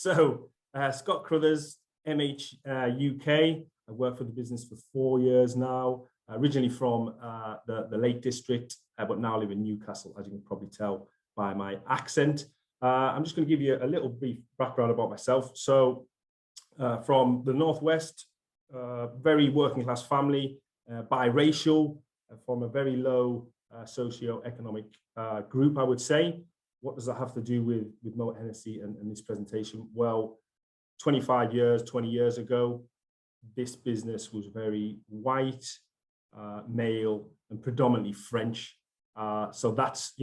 Scott Carruthers, MH UK. I worked for the business for 4 years now, originally from the Lake District, but now live in Newcastle, as you can probably tell by my accent. I'm just going to give you a little brief background about myself. So from the Northwest, very working class family, biracial, from a very low socio-economic group, I would say. What does that have to do with Moet Hennessy and this presentation? Well, 20 years ago, this business was very white, male, and predominantly French. So that's,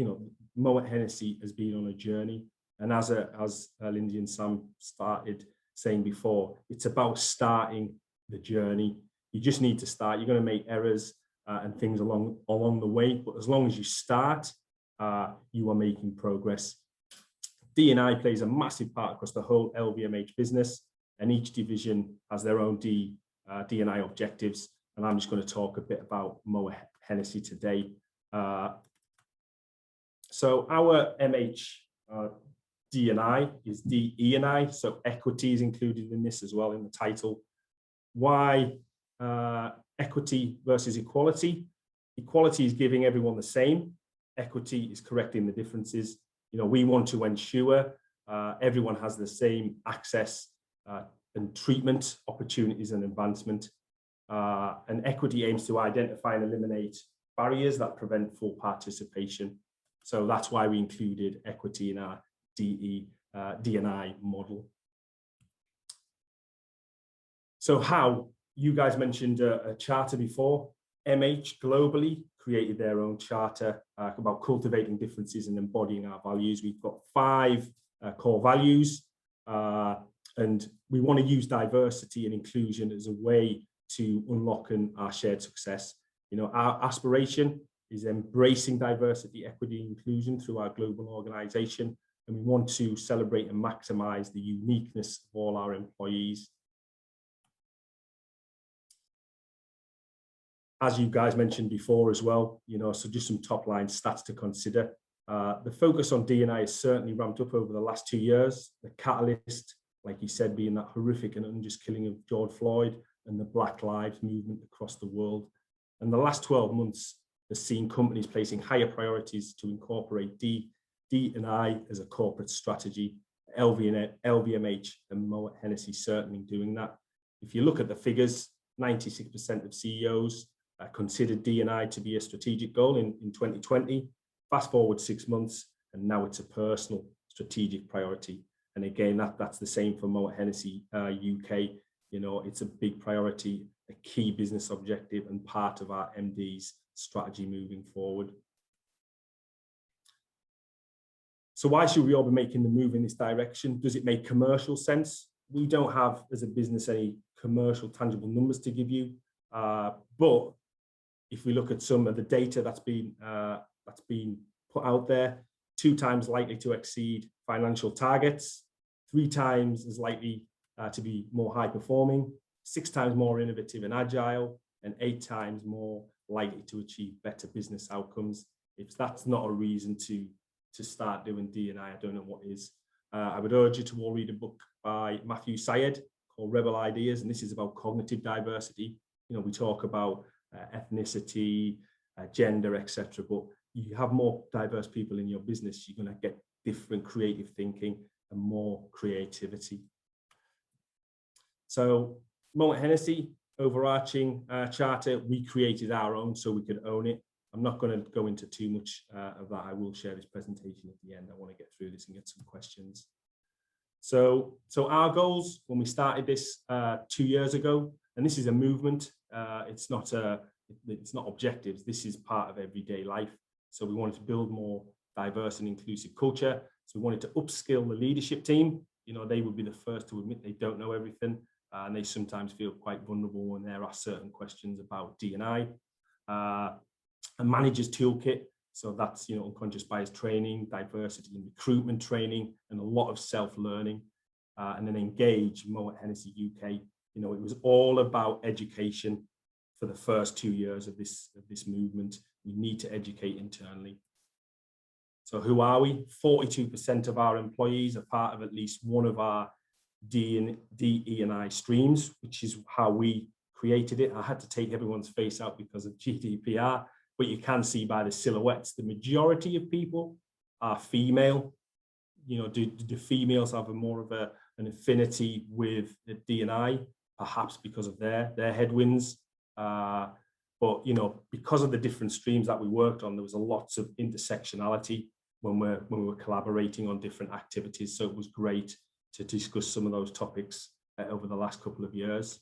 Moet Hennessy has been on a journey. And as Lindsay and Sam started saying before, it's about starting the journey. You just need to start. You're going to make errors and things along the way, but as long as you start, you are making progress. D&I plays a massive part across the whole LVMH business, and each division has their own D&I objectives. And I'm just going to talk a bit about Moet Hennessy today. So our MH D&I is DE&I, so equity is included in this as well in the title. Why equity versus equality? Equality is giving everyone the same. Equity is correcting the differences. We want to ensure everyone has the same access and treatment, opportunities and advancement. And equity aims to identify and eliminate barriers that prevent full participation. So that's why we included equity in our D&I model. So how? You guys mentioned a charter before. MH globally created their own charter about cultivating differences and embodying our values. We've got 5 core values, and we want to use diversity and inclusion as a way to unlocking our shared success. Our aspiration is embracing diversity, equity, and inclusion through our global organization, and we want to celebrate and maximize the uniqueness of all our employees. As you guys mentioned before as well, so just some top line stats to consider. The focus on D&I has certainly ramped up over the last 2 years. The catalyst, like you said, being that horrific and unjust killing of George Floyd and the Black Lives movement across the world. And the last 12 months has seen companies placing higher priorities to incorporate D&I as a corporate strategy. LVMH and Moet Hennessy certainly doing that. If you look at the figures, 96% of CEOs considered D&I to be a strategic goal in 2020. Fast forward 6 months, and now it's a personal strategic priority. And again, that's the same for Moet Hennessy UK. It's a big priority, a key business objective, and part of our MD's strategy moving forward. So why should we all be making the move in this direction? Does it make commercial sense? We don't have, as a business, any commercial tangible numbers to give you, but if we look at some of the data that's been put out there, 2 times likely to exceed financial targets, 3 times as likely to be more high performing, 6 times more innovative and agile, and 8 times more likely to achieve better business outcomes. If that's not a reason to start doing D&I, I don't know what is. I would urge you to all read a book by Matthew Syed called Rebel Ideas, and this is about cognitive diversity. We talk about ethnicity, gender, etc. But you have more diverse people in your business, you're going to get different creative thinking and more creativity. So Moet Hennessy, overarching charter, we created our own so we could own it. I'm not going to go into too much of that. I will share this presentation at the end. I want to get through this and get some questions. So our goals when we started this 2 years ago, and this is a movement. It's not objectives. This is part of everyday life. So we wanted to build more diverse and inclusive culture. So we wanted to upskill the leadership team. They would be the first to admit they don't know everything, and they sometimes feel quite vulnerable when there are certain questions about D&I. A manager's toolkit. So that's unconscious bias training, diversity and recruitment training, and a lot of self-learning. And then engage Moet Hennessy UK. It was all about education for the first 2 years of this movement. We need to educate internally. So who are we? 42% of our employees are part of at least one of our DE&I streams, which is how we created it. I had to take everyone's face out because of GDPR, but you can see by the silhouettes, the majority of people are female. You know, do females have more of an affinity with the D&I, perhaps because of their headwinds? But, you know, because of the different streams that we worked on, there was a lots of intersectionality when we were collaborating on different activities. So it was great to discuss some of those topics over the last couple of years.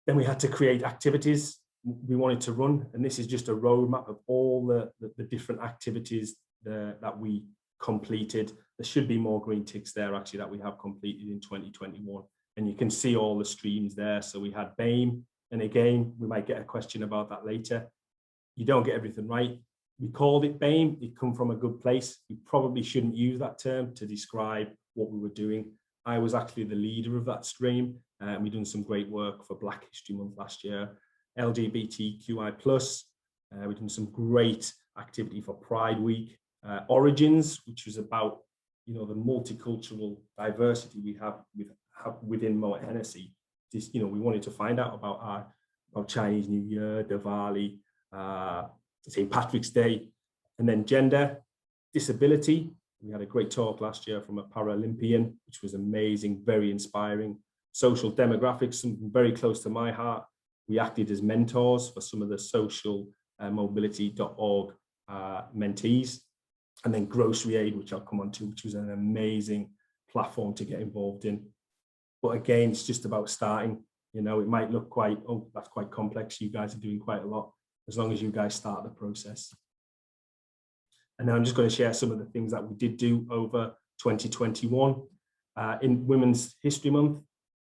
Then we had to create activities we wanted to run, and this is just a roadmap of all the different activities that we completed. There should be more green ticks there actually that we have completed in 2021, and you can see all the streams there. So we had BAME, and again, we might get a question about that later. You don't get everything right. We called it BAME. It come from a good place. We probably shouldn't use that term to describe what we were doing. I was actually the leader of that stream, and we've done some great work for Black History Month last year. LGBTQI+, we've done some great activity for Pride Week. Origins, which was about, you know, the multicultural diversity we have within Moet Hennessy. Just, you know, we wanted to find out about Chinese New Year, Diwali, St. Patrick's Day, and then gender, disability. We had a great talk last year from a Paralympian, which was amazing, very inspiring. Social demographics, something very close to my heart. We acted as mentors for some of the social mobility.org mentees. And then Grocery Aid, which I'll come on to, which was an amazing platform to get involved in. But again, it's just about starting. You know, it might look quite, oh, that's quite complex. You guys are doing quite a lot, as long as you guys start the process. And now I'm just going to share some of the things that we did do over 2021. In Women's History Month,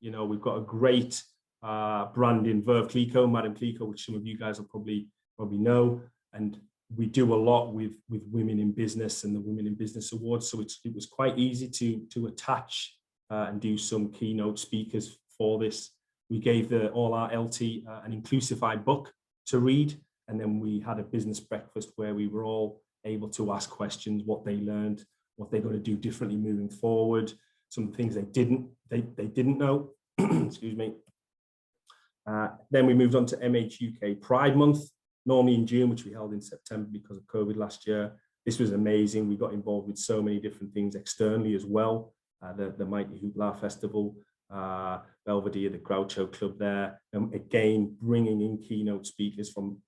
you know, we've got a great brand in Verve Clicquot, Madame Clicquot, which some of you guys will probably know. And we do a lot with women in business and the Women in Business Awards. So it was quite easy to attach and do some keynote speakers for this. We gave all our LT an Inclusified book to read. And then we had a business breakfast where we were all able to ask questions, what they learned, what they're going to do differently moving forward, some things they didn't know. Excuse me. Then we moved on to MHUK Pride Month, normally in June, which we held in September because of COVID last year. This was amazing. We got involved with so many different things externally as well. The Mighty Hoopla Festival, Belvedere, the Groucho Club there, and again, bringing in keynote speakers from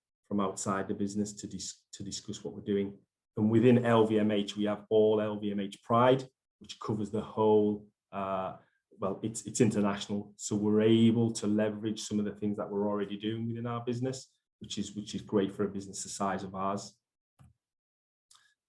outside the business to discuss what we're doing. And within LVMH, we have all LVMH Pride, which covers the whole, well, it's international. So we're able to leverage some of the things that we're already doing within our business, which is great for a business the size of ours.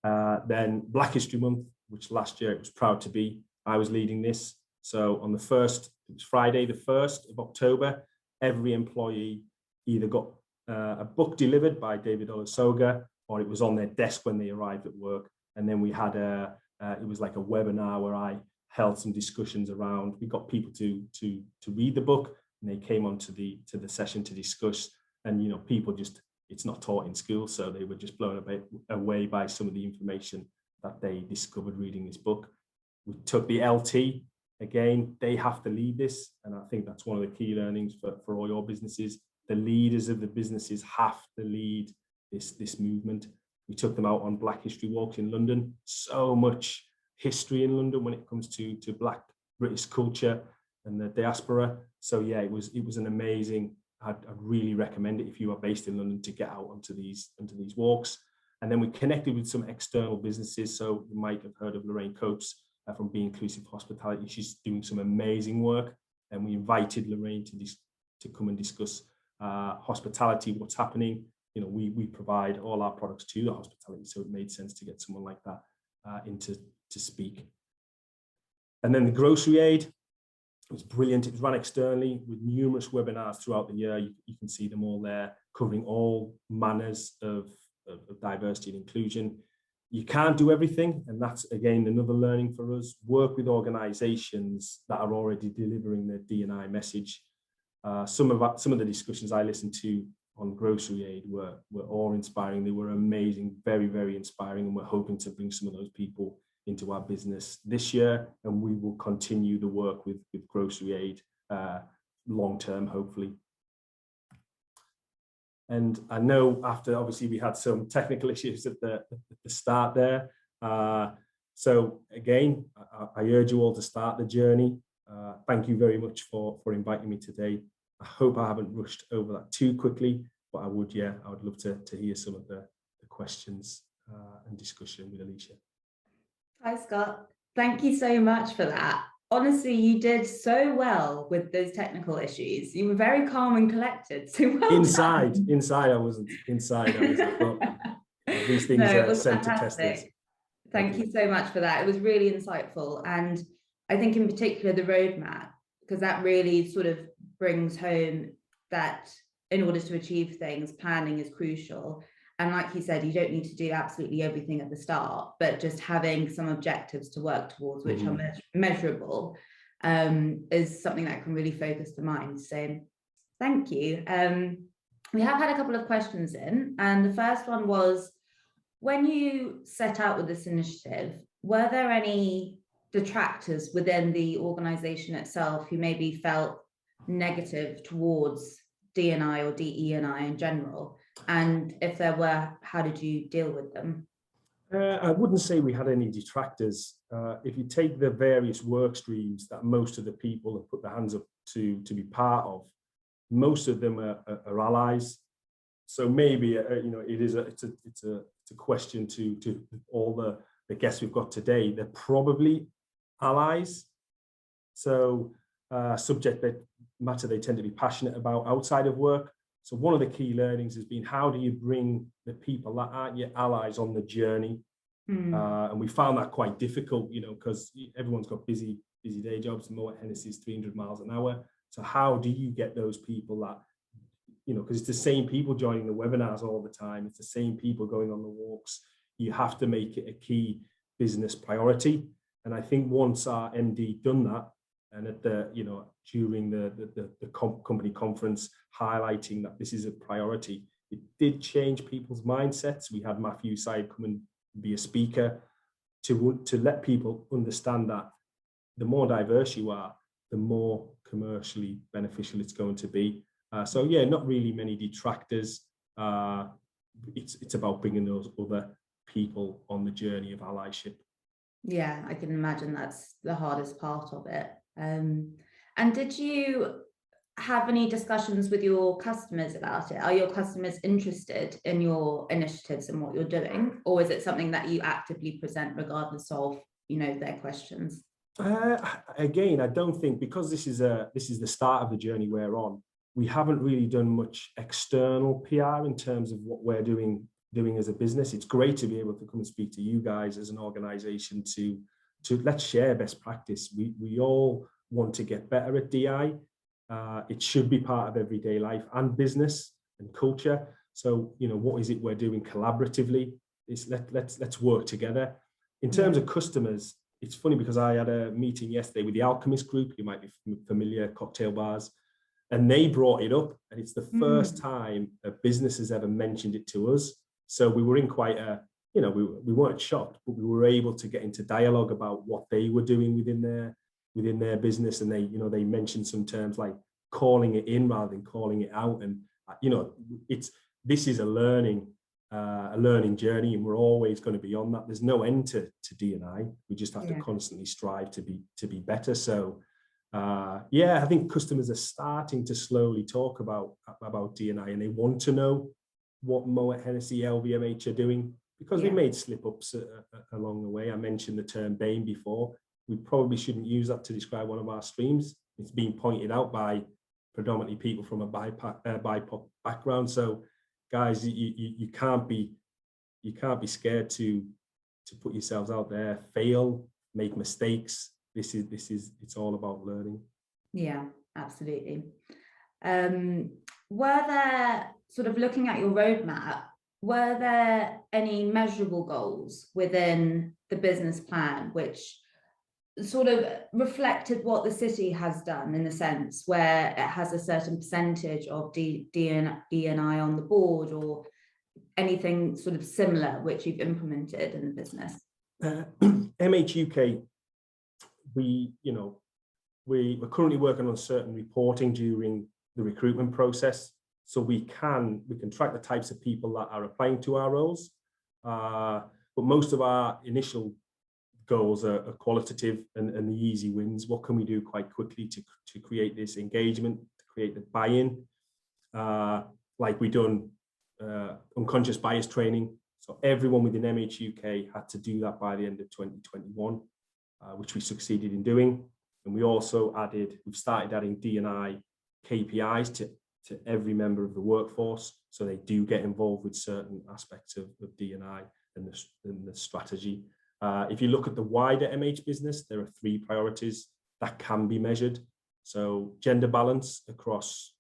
Then Black History Month, which last year it was proud to be. I was leading this. So on the 1st, it was Friday, the 1st of October, every employee either got a book delivered by David Olusoga, or it was on their desk when they arrived at work. And then we had it was like a webinar where I held some discussions around. We got people to read the book, and they came onto the session to discuss. And you know, people just, it's not taught in school, so they were just blown away by some of the information that they discovered reading this book. We took the LT. Again, they have to lead this, and I think that's one of the key learnings for all your businesses. The leaders of the businesses have to lead this movement. We took them out on Black History Walks in London. So much history in London when it comes to Black British culture and the diaspora. So yeah, it was an amazing. I'd really recommend it if you are based in London to get out onto these walks. And then we connected with some external businesses. So you might have heard of Lorraine Copes from Be Inclusive Hospitality. She's doing some amazing work, and we invited Lorraine to come and discuss hospitality, what's happening. You know, we provide all our products to the hospitality, so it made sense to get someone like that in to speak. And then the Grocery Aid, it was brilliant. It was run externally with numerous webinars throughout the year. You can see them all there, covering all manners of diversity and inclusion. You can't do everything, and that's again another learning for us. Work with organizations that are already delivering the D&I message. Some of the discussions I listened to on Grocery Aid were awe-inspiring. They were amazing, very, very inspiring, and we're hoping to bring some of those people into our business this year, and we will continue the work with Grocery Aid long term, hopefully. And I know after, obviously, we had some technical issues at the start there. So again, I urge you all to start the journey. Thank you very much for inviting me today. I hope I haven't rushed over that too quickly, but I would love to hear some of the questions and discussion with Alicia. Hi, Scott. Thank you so much for that. Honestly, you did so well with those technical issues. You were very calm and collected. So well inside done. I wasn't. But these things No, it are was sent to testers. fantastic. Thank you so much for that. It was really insightful. And I think in particular, the roadmap, because that really sort of brings home that in order to achieve things, planning is crucial. And like you said, you don't need to do absolutely everything at the start, but just having some objectives to work towards, which are measurable, is something that can really focus the mind. So thank you. We have had a couple of questions in, and the first one was, when you set out with this initiative, were there any detractors within the organization itself who maybe felt negative towards D&I or DE&I in general? And if there were, how did you deal with them? I wouldn't say we had any detractors. If you take the various work streams that most of the people have put their hands up to be part of, most of them are allies. So maybe it's a question to all the guests we've got today. They're probably allies. So subject matter they tend to be passionate about outside of work. So one of the key learnings has been, how do you bring the people that aren't your allies on the journey? And we found that quite difficult, because everyone's got busy day jobs. Moet Hennessy is 300 miles an hour. So how do you get those people that, because it's the same people joining the webinars all the time. It's the same people going on the walks. You have to make it a key business priority. And I think once our MD done that, and at during the company conference, highlighting that this is a priority, it did change people's mindsets. We had Matthew Syed come and be a speaker to let people understand that the more diverse you are, the more commercially beneficial it's going to be. So yeah, not really many detractors. It's about bringing those other people on the journey of allyship. Yeah, I can imagine that's the hardest part of it. And did you have any discussions with your customers about it? Are your customers interested in your initiatives and what you're doing, or is it something that you actively present regardless of their questions? Again, I don't think, because this is the start of the journey we're on, we haven't really done much external PR in terms of what we're doing as a business. It's great to be able to come and speak to you guys as an organization to let's share best practice. We all want to get better at DI. It should be part of everyday life and business and culture. So, what is it we're doing collaboratively? Let's work together. In terms of customers, it's funny because I had a meeting yesterday with the Alchemist Group. You might be familiar, cocktail bars. And they brought it up, and it's the first time a business has ever mentioned it to us. So we were in quite a, we weren't shocked, but we were able to get into dialogue about what they were doing within their business. And they mentioned some terms like calling it in rather than calling it out. And this is a learning journey, and we're always going to be on that. There's no end to D&I. We just have to constantly strive to be better. So I think customers are starting to slowly talk about D&I, and they want to know what Moet Hennessy, LVMH are doing, because we made slip-ups along the way. I mentioned the term BAME before. We probably shouldn't use that to describe one of our streams. It's been pointed out by predominantly people from a BIPOC background. So guys, you can't be scared to put yourselves out there, fail, make mistakes. It's all about learning. Yeah, absolutely. Were there, sort of looking at your roadmap, were there any measurable goals within the business plan which sort of reflected what the city has done, in the sense where it has a certain percentage of D&I on the board, or anything sort of similar which you've implemented in the business? MHUK, we're currently working on certain reporting during the recruitment process, so we can track the types of people that are applying to our roles. But most of our initial goals are qualitative and the easy wins. What can we do quite quickly to create this engagement, to create the buy-in? Like we done unconscious bias training. So everyone within MHUK had to do that by the end of 2021, which we succeeded in doing. And we've started adding D&I KPIs to every member of the workforce, so they do get involved with certain aspects of D&I and the strategy. If you look at the wider MH business, there are 3 priorities that can be measured. So gender balance across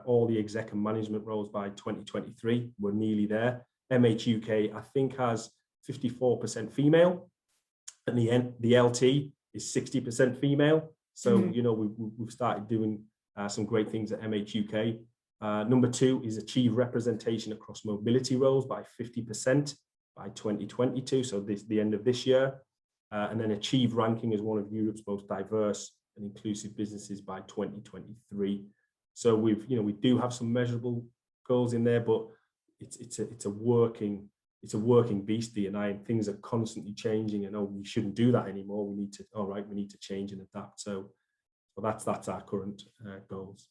all the exec and management roles by 2023, we're nearly there. MHUK, I think, has 54% female, and the LT is 60% female. So, we've started doing some great things at MHUK. Number 2 is achieve representation across mobility roles by 50% by 2022, so the end of this year, and then achieve ranking as one of Europe's most diverse and inclusive businesses by 2023. So we do have some measurable goals in there, but it's a working beast, D&I, and things are constantly changing. And we shouldn't do that anymore. We need to change and adapt. So that's our current goals.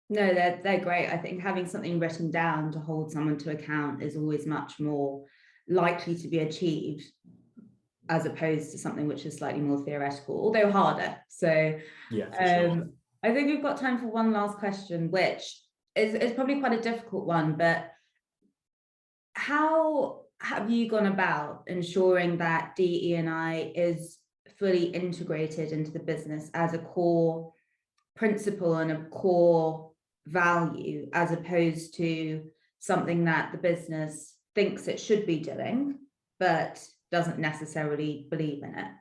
No, they're great. I think having something written down to hold someone to account is always much more likely to be achieved, as opposed to something which is slightly more theoretical, although harder. So yeah, for sure. I think we've got time for one last question, which is probably quite a difficult one, but how have you gone about ensuring that DE&I is fully integrated into the business as a core principle and a core value, as opposed to something that the business thinks it should be doing, but doesn't necessarily believe in it?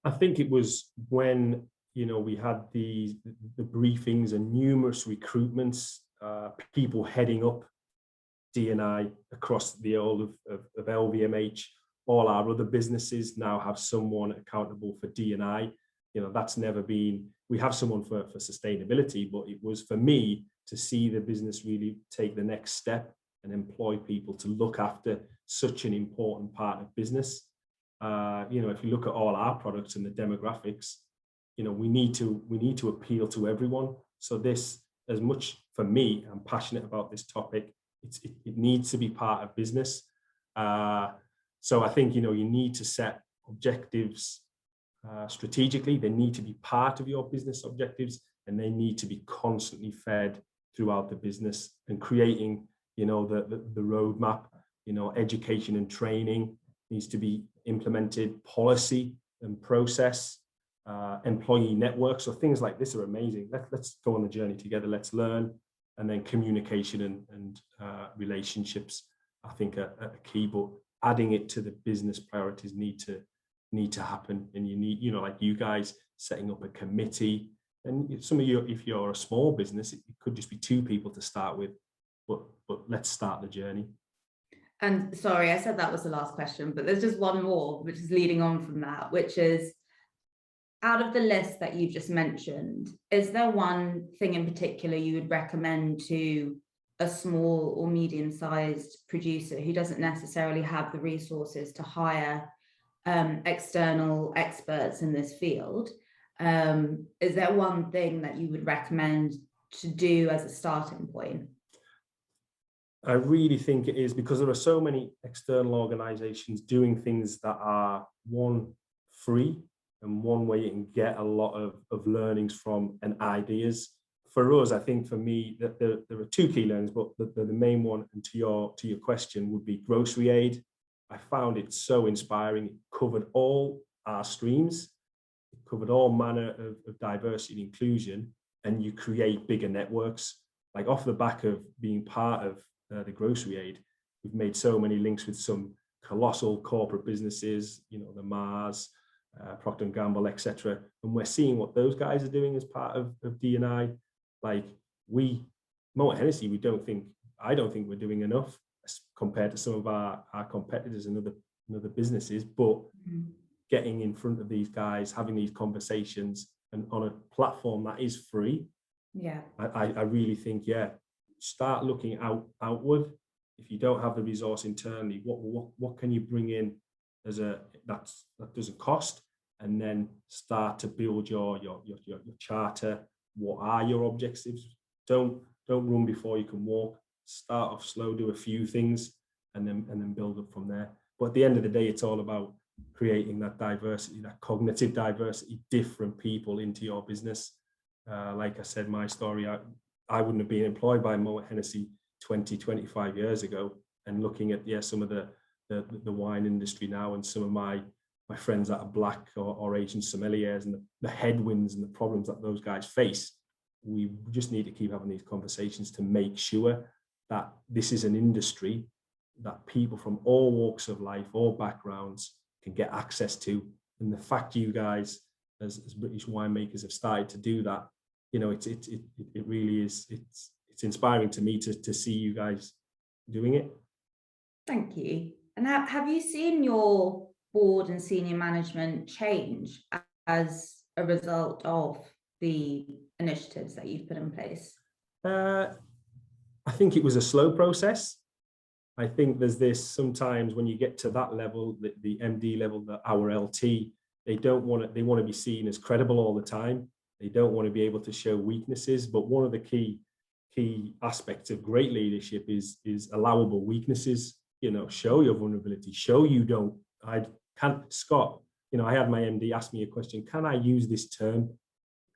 I think it was when we had the briefings and numerous recruitments, people heading up D&I across the whole of LVMH. All our other businesses now have someone accountable for D&I. That's never been. We have someone for sustainability, but it was for me to see the business really take the next step and employ people to look after such an important part of business. If you look at all our products and the demographics, we need to appeal to everyone. So this, as much for me, I'm passionate about this topic. It needs to be part of business. So I think you need to set objectives strategically. They need to be part of your business objectives, and they need to be constantly fed throughout the business, and creating the roadmap. Education and training needs to be implemented, policy and process, employee networks. So things like this are amazing. Let's go on the journey together. Let's learn. And then communication and relationships, I think, are key. But adding it to the business priorities need to happen. And you need, like you guys, setting up a committee. And some of you, if you're a small business, it could just be 2 people to start with. But let's start the journey. And sorry, I said that was the last question, but there's just one more, which is leading on from that, which is, out of the list that you've just mentioned, is there one thing in particular you would recommend to a small or medium-sized producer who doesn't necessarily have the resources to hire external experts in this field? Is there one thing that you would recommend to do as a starting point? I really think it is, because there are so many external organizations doing things that are, one, free, and one way you can get a lot of learnings from and ideas. For us, I think for me, that there are 2 key learnings, but the main one, and to your question, would be Grocery Aid. I found it so inspiring. It covered all our streams, it covered all manner of diversity and inclusion, and you create bigger networks. Like, off the back of being part of the Grocery Aid, we've made so many links with some colossal corporate businesses, the Mars, Procter & Gamble, etc. And we're seeing what those guys are doing as part of D&I. Like, Moët Hennessy, I don't think we're doing enough compared to some of our competitors and other businesses, but getting in front of these guys, having these conversations, and on a platform that is free. Yeah, I really think, start looking outward. If you don't have the resource internally, what can you bring in that doesn't cost, and then start to build your charter. What are your objectives? Don't run before you can walk. Start off slow, do a few things, and then build up from there. But at the end of the day, it's all about creating that diversity, that cognitive diversity, different people into your business. Like I said, my story, I wouldn't have been employed by Moët Hennessy 25 years ago. And looking at some of the wine industry now, and some of my friends that are black or Asian sommeliers, and the headwinds and the problems that those guys face, we just need to keep having these conversations to make sure that this is an industry that people from all walks of life, all backgrounds, can get access to. And the fact you guys, as British winemakers, have started to do that, it really is. It's inspiring to me to see you guys doing it. Thank you. And have you seen your board and senior management change as a result of the initiatives that you've put in place? I think it was a slow process. I think there's this, sometimes when you get to that level, the MD level, our LT, they want to be seen as credible all the time. They don't want to be able to show weaknesses. But one of the key aspects of great leadership is allowable weaknesses. Show your vulnerability, show you don't. Scott, I had my MD ask me a question: can I use this term?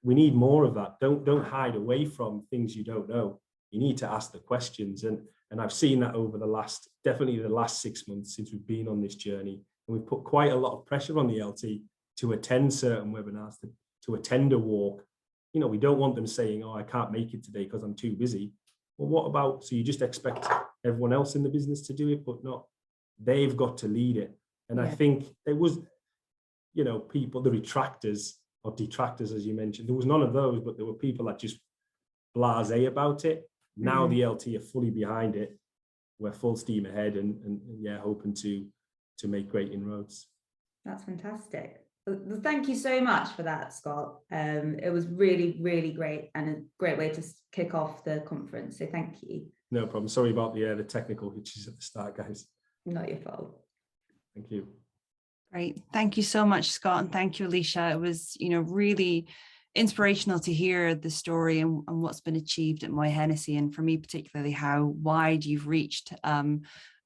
We need more of that. Don't hide away from things you don't know. You need to ask the questions. And I've seen that over definitely the last 6 months since we've been on this journey. And we've put quite a lot of pressure on the LT to attend certain webinars, to attend a walk. We don't want them saying, oh, I can't make it today because I'm too busy. Well, what about, so you just expect everyone else in the business to do it, but not, they've got to lead it. And I think there was, people, the retractors or detractors, as you mentioned, there was none of those, but there were people that just blasé about it. Now the LT are fully behind it. We're full steam ahead, and hoping to make great inroads. That's fantastic. Thank you so much for that, Scott. It was really, really great, and a great way to kick off the conference. So thank you. No problem. Sorry about the technical hitches at the start, guys. Not your fault. Thank you. Great. Thank you so much, Scott. And thank you, Alicia. It was, really inspirational to hear the story and what's been achieved at Moët Hennessy, and for me particularly how wide you've reached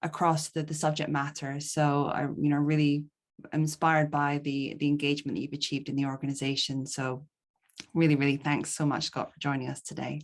across the subject matter. So I really am inspired by the engagement that you've achieved in the organization. So really, really thanks so much, Scott, for joining us today.